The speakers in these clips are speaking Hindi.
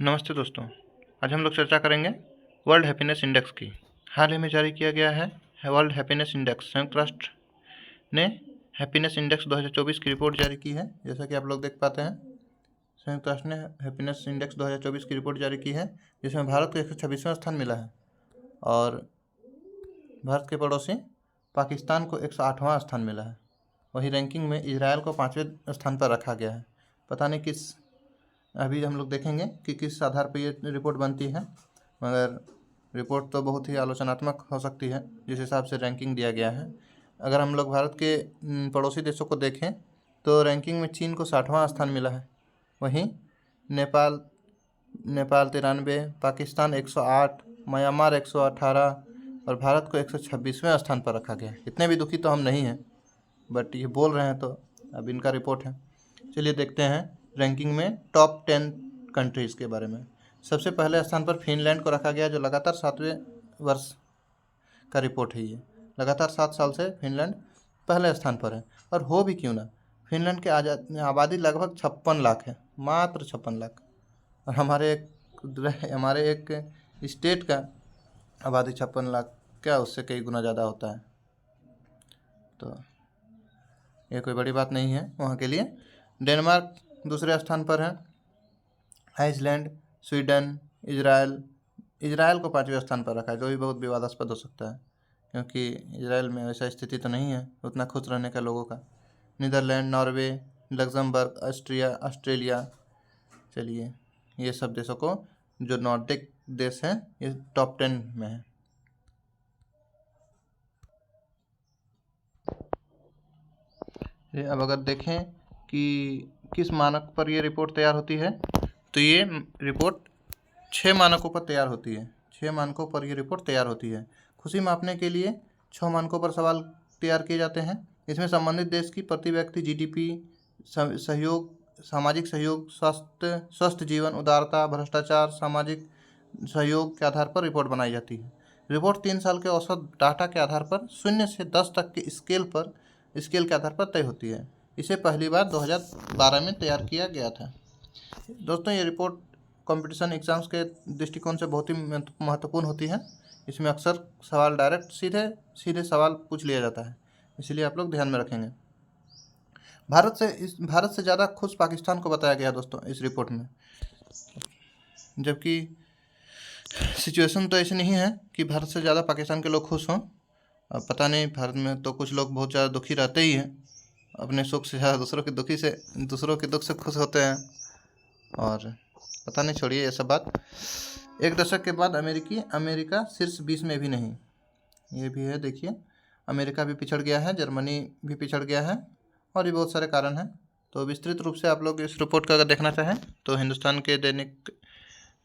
नमस्ते दोस्तों। आज हम लोग चर्चा करेंगे वर्ल्ड हैप्पीनेस इंडेक्स की। हाल ही में जारी किया गया है वर्ल्ड हैप्पीनेस इंडेक्स। संयुक्त राष्ट्र ने हैप्पीनेस इंडेक्स 2024 की रिपोर्ट जारी की है। जैसा कि आप लोग देख पाते हैं, संयुक्त राष्ट्र ने हैप्पीनेस इंडेक्स 2024 की रिपोर्ट जारी की है, जिसमें भारत को 126वां स्थान मिला है और भारत के पड़ोसी पाकिस्तान को 108वां स्थान मिला है। वही रैंकिंग में इजराइल को 5वें स्थान पर रखा गया है। पता नहीं अभी हम लोग देखेंगे कि किस आधार पर ये रिपोर्ट बनती है, मगर रिपोर्ट तो बहुत ही आलोचनात्मक हो सकती है जिस हिसाब से रैंकिंग दिया गया है। अगर हम लोग भारत के पड़ोसी देशों को देखें तो रैंकिंग में चीन को 60वां स्थान मिला है। वहीं नेपाल 93, पाकिस्तान 108, म्यांमार 118 और भारत को 126वें स्थान पर रखा गया है। इतने भी दुखी तो हम नहीं हैं, बट ये बोल रहे हैं तो अब इनका रिपोर्ट है। चलिए देखते हैं रैंकिंग में टॉप 10 कंट्रीज़ के बारे में। सबसे पहले स्थान पर फिनलैंड को रखा गया, जो लगातार 7वें वर्ष का रिपोर्ट है। ये लगातार 7 साल से फिनलैंड पहले स्थान पर है। और हो भी क्यों ना, फिनलैंड के आबादी लगभग 56 लाख है, मात्र 56 लाख। और हमारे एक स्टेट का आबादी 56 लाख, क्या उससे कई गुना ज़्यादा होता है। तो ये कोई बड़ी बात नहीं है वहाँ के लिए। डेनमार्क दूसरे स्थान पर है, आइसलैंड, स्वीडन, इजराइल को 5वें स्थान पर रखा है, जो भी बहुत विवादास्पद हो सकता है क्योंकि इजराइल में वैसा स्थिति तो नहीं है उतना खुश रहने का लोगों का। Netherlands, Norway, Luxembourg, Australia. चलिए, ये सब देशों को, जो नॉर्डिक देश हैं, ये टॉप 10 में है। अब अगर देखें कि किस मानक पर ये रिपोर्ट तैयार होती है, तो ये रिपोर्ट 6 मानकों पर तैयार होती है। 6 मानकों पर ये रिपोर्ट तैयार होती है। खुशी मापने के लिए 6 मानकों पर सवाल तैयार किए जाते हैं। इसमें संबंधित देश की प्रति व्यक्ति जीडीपी, सहयोग, सामाजिक सहयोग, स्वस्थ जीवन, उदारता, भ्रष्टाचार, सामाजिक सहयोग के आधार पर रिपोर्ट बनाई जाती है। रिपोर्ट 3 साल के औसत डाटा के आधार पर 0 से 10 तक के स्केल के आधार पर तय होती है। इसे पहली बार 2012 में तैयार किया गया था। दोस्तों, ये रिपोर्ट कंपटीशन एग्जाम्स के दृष्टिकोण से बहुत ही महत्वपूर्ण होती है। इसमें अक्सर सवाल डायरेक्ट सीधे सवाल पूछ लिया जाता है, इसलिए आप लोग ध्यान में रखेंगे। भारत से ज़्यादा खुश पाकिस्तान को बताया गया दोस्तों इस रिपोर्ट में, जबकि सिचुएशन तो ऐसी नहीं है कि भारत से ज़्यादा पाकिस्तान के लोग खुश हों। अब पता नहीं, भारत में तो कुछ लोग बहुत ज़्यादा दुखी रहते ही हैं, अपने सुख से ज़्यादा दूसरों के दुख से खुश होते हैं। और पता नहीं, छोड़िए ये सब बात। एक दशक के बाद अमेरिका शीर्ष 20 में भी नहीं, ये भी है। देखिए, अमेरिका भी पिछड़ गया है, जर्मनी भी पिछड़ गया है, और भी बहुत सारे कारण हैं। तो विस्तृत रूप से आप लोग इस रिपोर्ट का अगर देखना चाहें तो हिंदुस्तान के दैनिक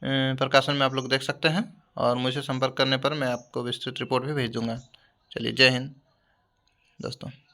प्रकाशन में आप लोग देख सकते हैं, और मुझसे संपर्क करने पर मैं आपको विस्तृत रिपोर्ट भी भेज दूँगा। चलिए, जय हिंद दोस्तों।